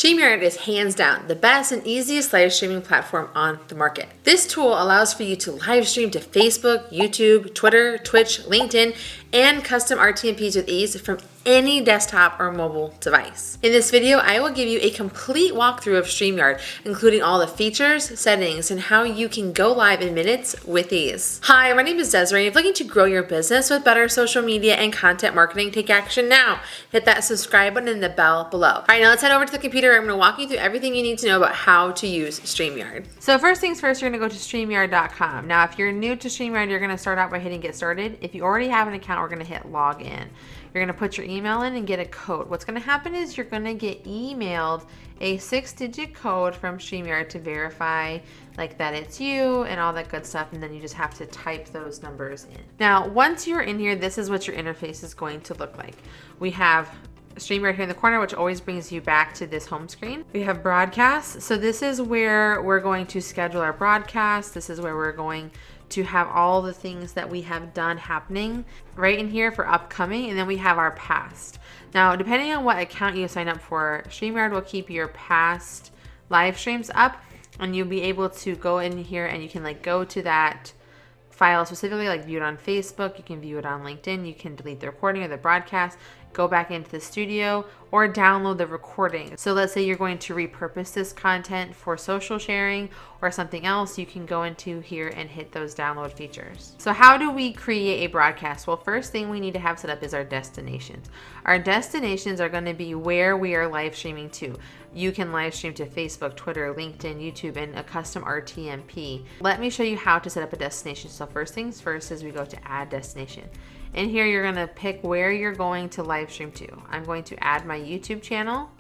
Streamyard is hands down the best and easiest live streaming platform on the market. This tool allows for you to live stream to Facebook, YouTube, Twitter, Twitch, LinkedIn, and custom RTMPs with ease from any desktop or mobile device. In this video, I will give you a complete walkthrough of Streamyard, including all the features, settings, and how you can go live in minutes with ease. Hi, my name is Desiree. If you're looking to grow your business with better social media and content marketing, take action now. Hit that subscribe button and the bell below. All right, now let's head over to the computer. I'm going to walk you through everything you need to know about how to use Streamyard. So first things first, you're going to go to streamyard.com. Now, if you're new to Streamyard, you're going to start out by hitting get started. If you already have an account, we're going to hit log in. You're going to put your email in and get a code. What's going to happen is you're going to get emailed a 6-digit code from Streamyard to verify like that it's you and all that good stuff, and then you just have to type those numbers in. Now, once you're in here, this is what your interface is going to look like. We have Streamyard here in the corner, which always brings you back to this home screen. We have broadcast. So this is where we're going to schedule our broadcast. This is where we're going to have all the things that we have done happening right in here for upcoming, and then we have our past. Now, depending on what account you sign up for, Streamyard will keep your past live streams up, and you'll be able to go in here and you can like go to that file specifically, like view it on Facebook, you can view it on LinkedIn, you can delete the recording or the broadcast, go back into the studio, or download the recording. So let's say you're going to repurpose this content for social sharing or something else, you can go into here and hit those download features. So how do we create a broadcast? Well, first thing we need to have set up is our destinations. Our destinations are going to be where we are live streaming to. You can live stream to Facebook, Twitter, LinkedIn, YouTube, and a custom RTMP. Let me show you how to set up a destination. So first things first is we go to add destination. In here, you're going to pick where you're going to live stream to. I'm going to add my YouTube channel,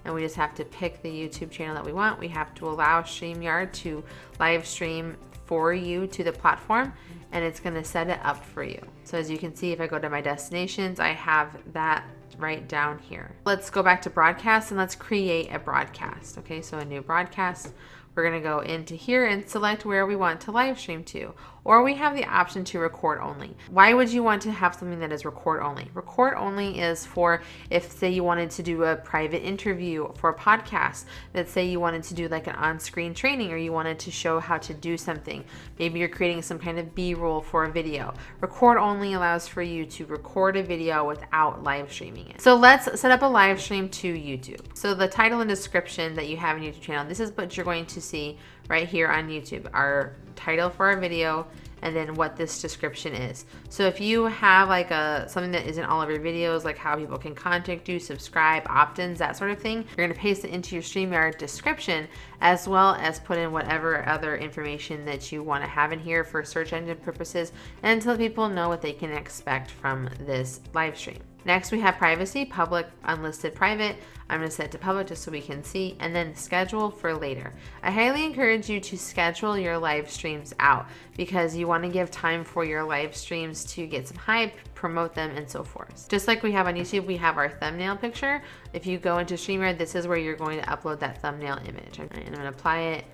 and we just have to pick the YouTube channel that we want. We have to allow Streamyard to live stream for you to the platform, and it's going to set it up for you. So as you can see, if I go to my destinations, I have that right down here. Let's go back to broadcast and let's create a broadcast. Okay, so a new broadcast. We're going to go into here and select where we want to live stream to, or we have the option to record only. Why would you want to have something that is record only? Record only is for if, say, you wanted to do a private interview for a podcast. Let's say you wanted to do like an on-screen training, or you wanted to show how to do something. Maybe you're creating some kind of B-roll for a video. Record only allows for you to record a video without live streaming it. So let's set up a live stream to YouTube. So the title and description that you have in YouTube channel, this is what you're going to see right here on YouTube, our title for our video, and then what this description is. So if you have like something that isn't all of your videos, like how people can contact you, subscribe, opt-ins, that sort of thing, you're going to paste it into your Streamyard description, as well as put in whatever other information that you want to have in here for search engine purposes, and to let people know what they can expect from this live stream. Next, we have privacy, public, unlisted, private. I'm going to set it to public just so we can see, and then schedule for later. I highly encourage you to schedule your live streams out because you want to give time for your live streams to get some hype, promote them, and so forth. Just like we have on YouTube, we have our thumbnail picture. If you go into Streamyard, this is where you're going to upload that thumbnail image. And I'm going to apply it,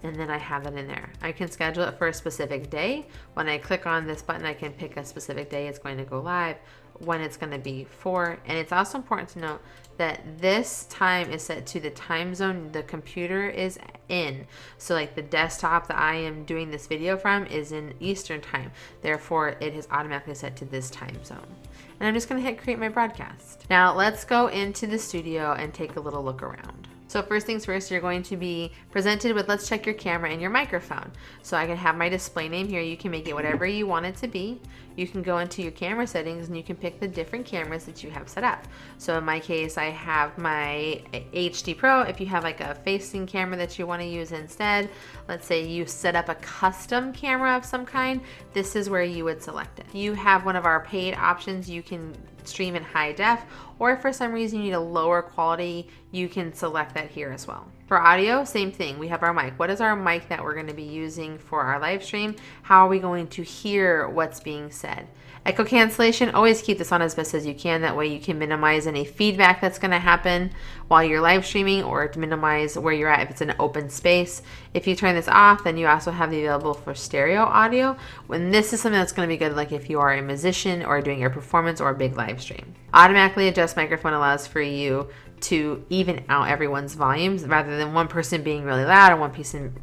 and then I have it in there. I can schedule it for a specific day. When I click on this button, I can pick a specific day it's going to go live, when it's going to be for. And it's also important to note that this time is set to the time zone the computer is in. So like the desktop that I am doing this video from is in Eastern time. Therefore, it is automatically set to this time zone. And I'm just going to hit create my broadcast. Now let's go into the studio and take a little look around. So first things first, you're going to be presented with, let's check your camera and your microphone. So I can have my display name here. You can make it whatever you want it to be. You can go into your camera settings and you can pick the different cameras that you have set up. So in my case, I have my HD Pro. If you have like a facing camera that you want to use instead, let's say you set up a custom camera of some kind, this is where you would select it. You have one of our paid options. You can stream in high def, or if for some reason you need a lower quality, you can select that here as well. For audio, same thing. We have our mic. What is our mic that we're going to be using for our live stream? How are we going to hear what's being said? Echo cancellation, always keep this on as best as you can. That way you can minimize any feedback that's going to happen while you're live streaming, or to minimize where you're at if it's an open space. If you turn this off, then you also have the available for stereo audio. When this is something that's going to be good, like if you are a musician or doing your performance or a big live stream. Automatically adjust microphone allows for you to even out everyone's volumes rather than one person being really loud and one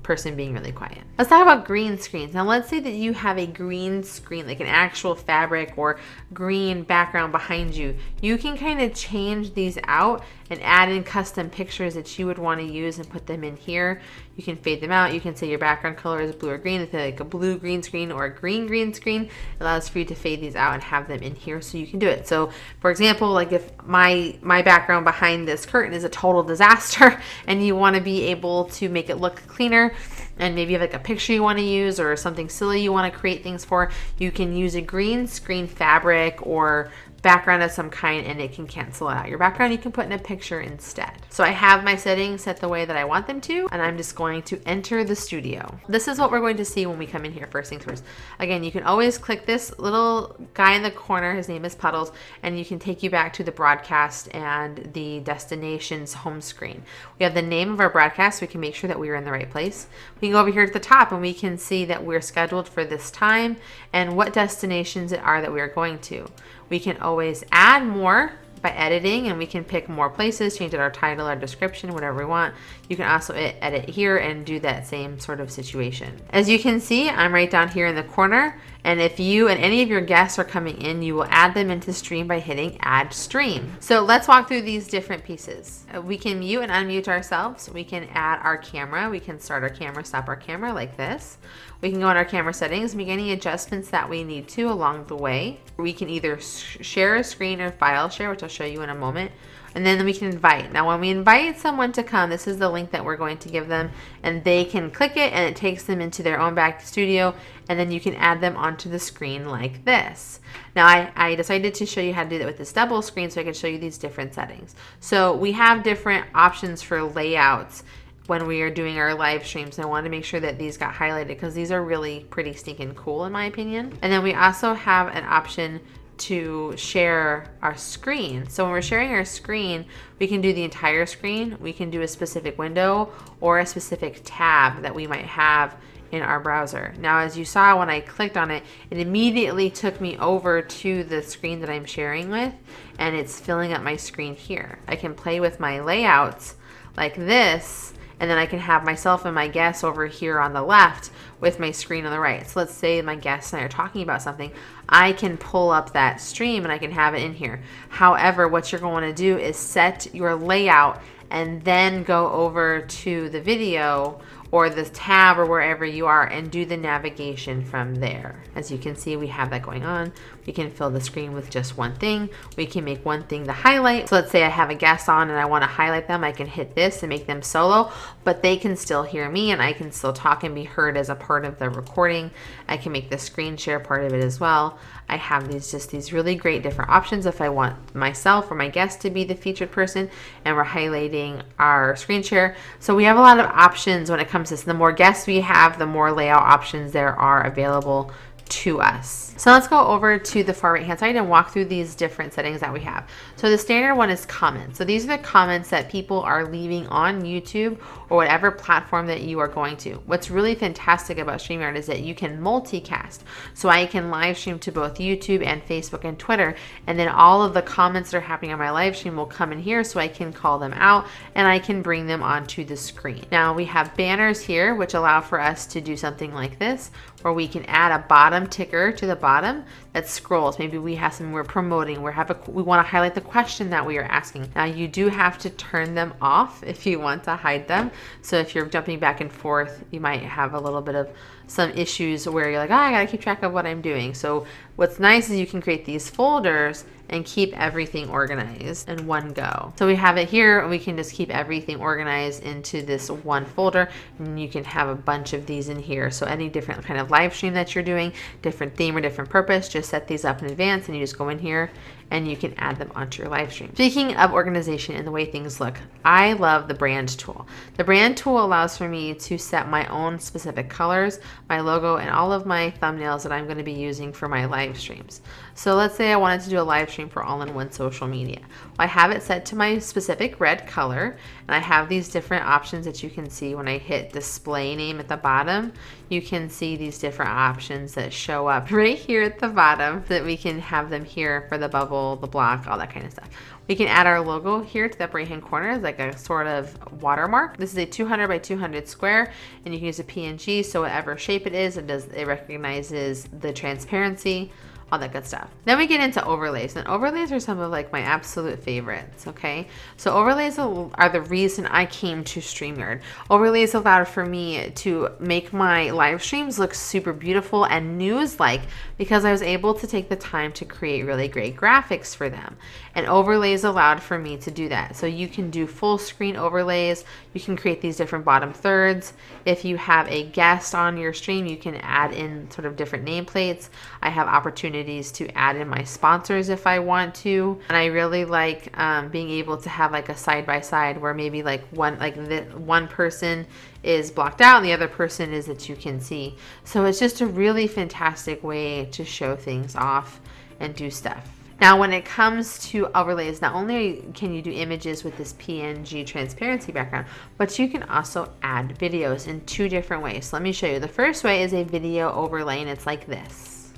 person being really quiet. Let's talk about green screens. Now let's say that you have a green screen, like an actual fabric or green background behind you. You can kind of change these out and add in custom pictures that you would want to use and put them in here. You can fade them out. You can say your background color is blue or green. If they're like a blue green screen or a green screen, it allows for you to fade these out and have them in here so you can do it. So for example, like if my background behind this curtain is a total disaster and you want to be able to make it look cleaner, and maybe you have like a picture you want to use or something silly you want to create things for, you can use a green screen fabric or background of some kind, and it can cancel out your background. You can put in a picture instead. So I have my settings set the way that I want them to, and I'm just going to enter the studio. This is what we're going to see when we come in here first things first. Again, you can always click this little guy in the corner. His name is Puddles, and you can take you back to the broadcast and the destination's home screen. We have the name of our broadcast. We can make sure that we are in the right place. We can go over here at the top and we can see that we're scheduled for this time and what destinations it are that we are going to. We can always add more by editing, and we can pick more places, change our title, our description, whatever we want. You can also edit here and do that same sort of situation. As you can see, I'm right down here in the corner, and if you and any of your guests are coming in, you will add them into Stream by hitting Add Stream. So let's walk through these different pieces. We can mute and unmute ourselves. We can add our camera. We can start our camera, stop our camera like this. We can go in our camera settings, make any adjustments that we need to along the way. We can either share a screen or file share, which I'll show you in a moment. And then we can invite. Now when we invite someone to come, this is the link that we're going to give them, and they can click it and it takes them into their own back studio, and then you can add them onto the screen like this. Now I decided to show you how to do that with this double screen so I can show you these different settings. So we have different options for layouts when we are doing our live streams. And I wanted to make sure that these got highlighted because these are really pretty stinking cool in my opinion. And then we also have an option to share our screen. So when we're sharing our screen, we can do the entire screen. We can do a specific window or a specific tab that we might have in our browser. Now, as you saw when I clicked on it, it immediately took me over to the screen that I'm sharing with, and it's filling up my screen here. I can play with my layouts like this, and then I can have myself and my guests over here on the left with my screen on the right. So let's say my guests and I are talking about something. I can pull up that stream and I can have it in here. However, what you're going to do is set your layout and then go over to the video or the tab or wherever you are and do the navigation from there. As you can see, we have that going on. We can fill the screen with just one thing. We can make one thing the highlight. So let's say I have a guest on and I want to highlight them. I can hit this and make them solo, but they can still hear me and I can still talk and be heard as a part of the recording. I can make the screen share part of it as well. I have these really great different options if I want myself or my guest to be the featured person and we're highlighting our screen share. So we have a lot of options when it comes to this. The more guests we have, the more layout options there are available to us. So let's go over to the far right hand side and walk through these different settings that we have. So the standard one is comments. So these are the comments that people are leaving on YouTube or whatever platform that you are going to. What's really fantastic about Streamyard is that you can multicast. So I can live stream to both YouTube and Facebook and Twitter, and then all of the comments that are happening on my live stream will come in here so I can call them out and I can bring them onto the screen. Now we have banners here which allow for us to do something like this, where we can add a bottom ticker to the bottom that scrolls. Maybe we have something we're promoting, we want to highlight the question that we are asking. Now you do have to turn them off if you want to hide them. So if you're jumping back and forth, you might have a little bit of some issues where you're like, oh, I gotta keep track of what I'm doing. So what's nice is you can create these folders and keep everything organized in one go. So we have it here, and we can just keep everything organized into this one folder, and you can have a bunch of these in here. So any different kind of live stream that you're doing, different theme or different purpose, just set these up in advance and you just go in here and you can add them onto your live stream. Speaking of organization and the way things look, I love the brand tool. The brand tool allows for me to set my own specific colors, my logo, and all of my thumbnails that I'm going to be using for my live streams. So let's say I wanted to do a live stream for all-in-one social media. Well, I have it set to my specific red color, and I have these different options that you can see when I hit display name at the bottom. You can see these different options that show up right here at the bottom that we can have them here for the bubble, the block, all that kind of stuff. We can add our logo here to the upper right hand corner as like a sort of watermark. This is a 200 by 200 square, and you can use a PNG, so whatever shape it is, it recognizes the transparency, all that good stuff. Then we get into overlays, and overlays are some of like my absolute favorites, okay? So overlays are the reason I came to Streamyard. Overlays allowed for me to make my live streams look super beautiful and news-like because I was able to take the time to create really great graphics for them. And overlays allowed for me to do that. So you can do full screen overlays. You can create these different bottom thirds. If you have a guest on your stream, you can add in sort of different nameplates. I have opportunities to add in my sponsors if I want to. And I really like being able to have like a side-by-side where maybe like one person is blocked out and the other person is that you can see. So it's just a really fantastic way to show things off and do stuff. Now, when it comes to overlays, not only can you do images with this PNG transparency background, but you can also add videos in two different ways. So let me show you. The first way is a video overlay, and it's like this.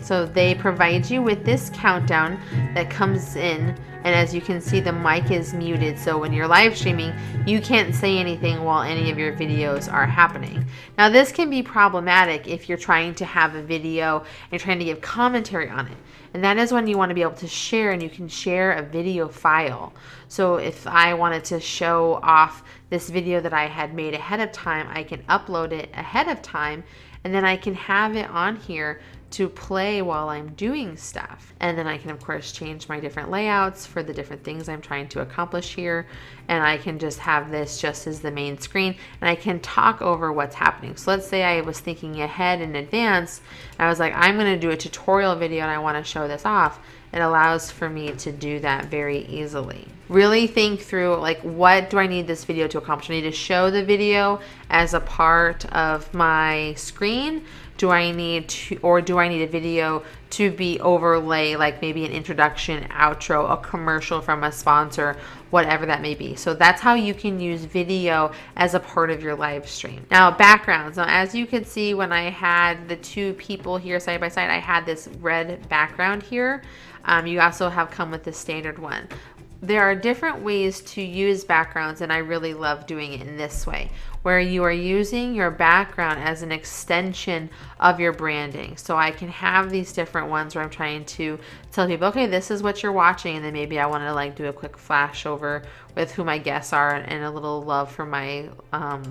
So they provide you with this countdown that comes in, and as you can see, the mic is muted, so when you're live streaming, you can't say anything while any of your videos are happening. Now, this can be problematic if you're trying to have a video and trying to give commentary on it. And that is when you want to be able to share, and you can share a video file. So if I wanted to show off this video that I had made ahead of time, I can upload it ahead of time, and then I can have it on here to play while I'm doing stuff. And then I can of course change my different layouts for the different things I'm trying to accomplish here. And I can just have this just as the main screen, and I can talk over what's happening. So let's say I was thinking ahead in advance, and I was like, I'm gonna do a tutorial video and I wanna show this off. It allows for me to do that very easily. Really think through, like, what do I need this video to accomplish? I need to show the video as a part of my screen. Do I need a video to be overlay, like maybe an introduction, outro, a commercial from a sponsor, whatever that may be. So that's how you can use video as a part of your live stream. Now, backgrounds. Now, as you can see, when I had the two people here side by side, I had this red background here. You also have come with the standard one. There are different ways to use backgrounds, and I really love doing it in this way, where you are using your background as an extension of your branding. So I can have these different ones where I'm trying to tell people, okay, this is what you're watching, and then maybe I want to like do a quick flash over with who my guests are and a little love for my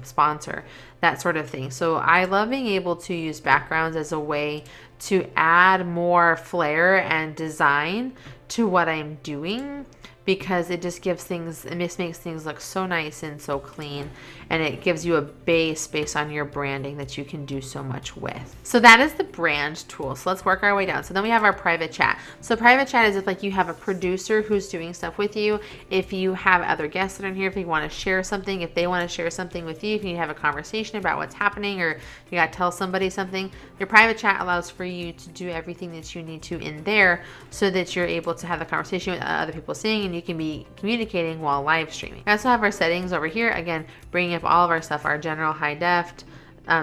sponsor, that sort of thing. So I love being able to use backgrounds as a way to add more flair and design to what I'm doing, because it just gives things, it just makes things look so nice and so clean, and it gives you a base based on your branding that you can do so much with. So that is the brand tool. So let's work our way down. So then we have our private chat. So private chat is if like you have a producer who's doing stuff with you, if you have other guests that are in here, if you want to share something, if they want to share something with you, if you have a conversation about what's happening, or you got to tell somebody something, your private chat allows for you to do everything that you need to in there so that you're able to have the conversation with other people seeing, and you can be communicating while live streaming. We also have our settings over here, again, bringing up all of our stuff, our general high def,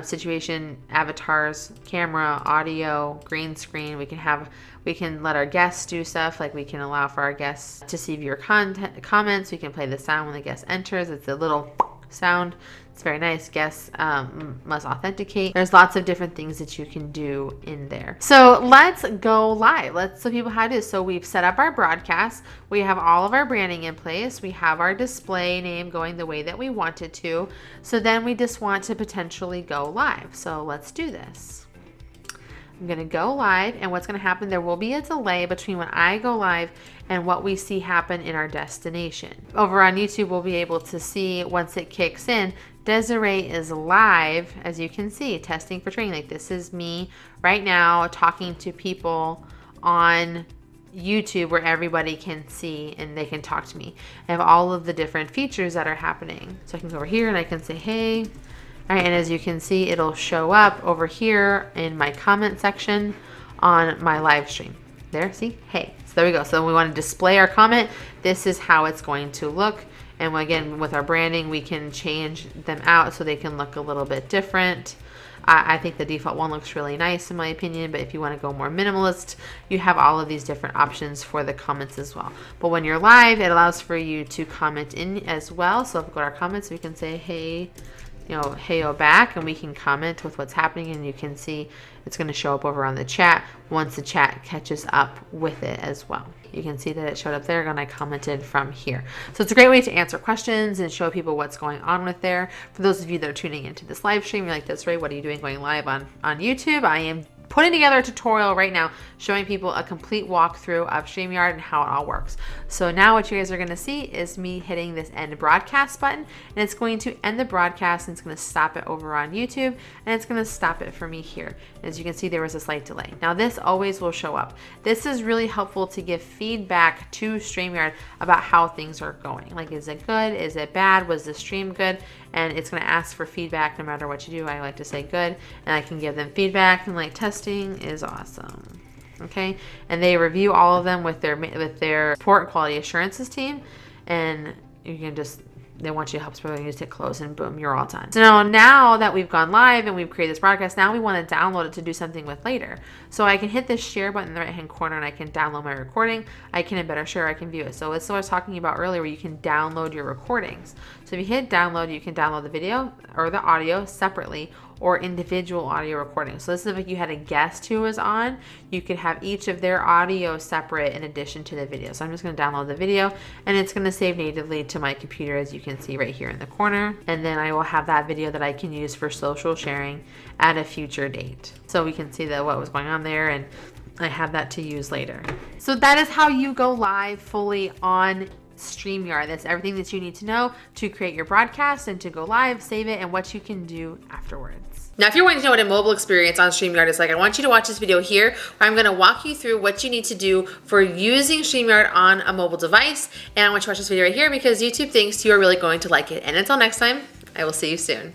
situation, avatars, camera, audio, green screen. We can let our guests do stuff, like we can allow for our guests to see viewer comments. We can play the sound when the guest enters. It's a little sound. It's very nice. Guests must authenticate. There's lots of different things that you can do in there. So let's go live. Let's show people how to do this. So we've set up our broadcast. We have all of our branding in place. We have our display name going the way that we want it to. So then we just want to potentially go live. So let's do this. I'm going to go live, and what's going to happen, there will be a delay between when I go live and what we see happen in our destination. Over on YouTube, we'll be able to see once it kicks in, Desiree is live, as you can see, testing for training. Like, this is me right now talking to people on YouTube where everybody can see and they can talk to me. I have all of the different features that are happening. So I can go over here and I can say, hey. All right, and as you can see, it'll show up over here in my comment section on my live stream. There, see? Hey. So there we go. So we want to display our comment. This is how it's going to look. And again, with our branding, we can change them out so they can look a little bit different. I think the default one looks really nice in my opinion, but if you want to go more minimalist, you have all of these different options for the comments as well. But when you're live, it allows for you to comment in as well. So if we go to our comments, we can say, hey, heyo back, and we can comment with what's happening, and you can see it's going to show up over on the chat once the chat catches up with it as well. You can see that it showed up there and I commented from here. So it's a great way to answer questions and show people what's going on with there. For those of you that are tuning into this live stream, you're like, Desiree, what are you doing going live on YouTube? I am putting together a tutorial right now showing people a complete walkthrough of Streamyard and how it all works. So now what you guys are going to see is me hitting this end broadcast button, and it's going to end the broadcast, and it's going to stop it over on YouTube, and it's going to stop it for me here. As you can see, there was a slight delay. Now this always will show up. This is really helpful to give feedback to Streamyard about how things are going. Like, is it good? Is it bad? Was the stream good? And it's going to ask for feedback no matter what you do. I like to say good, and I can give them feedback, and like, testing is awesome. Okay, and they review all of them with their support quality assurances team, and you can just, they want you to help spread, you just hit close and boom, you're all done. So now that we've gone live and we've created this broadcast, now we want to download it to do something with later. So I can hit this share button in the right hand corner, and I can download my recording. I can embed or share, I can view it. So it's what I was talking about earlier, where you can download your recordings. So if you hit download, you can download the video or the audio separately, or individual audio recordings. So this is if you had a guest who was on, you could have each of their audio separate in addition to the video. So I'm just going to download the video, and it's going to save natively to my computer, as you can see right here in the corner. And then I will have that video that I can use for social sharing at a future date. So we can see what was going on there, and I have that to use later. So that is how you go live fully on Streamyard. That's everything that you need to know to create your broadcast and to go live, save it, and what you can do afterwards. Now, if you're wanting to know what a mobile experience on Streamyard is like, I want you to watch this video here, where I'm going to walk you through what you need to do for using Streamyard on a mobile device. And I want you to watch this video right here because YouTube thinks you are really going to like it. And until next time, I will see you soon.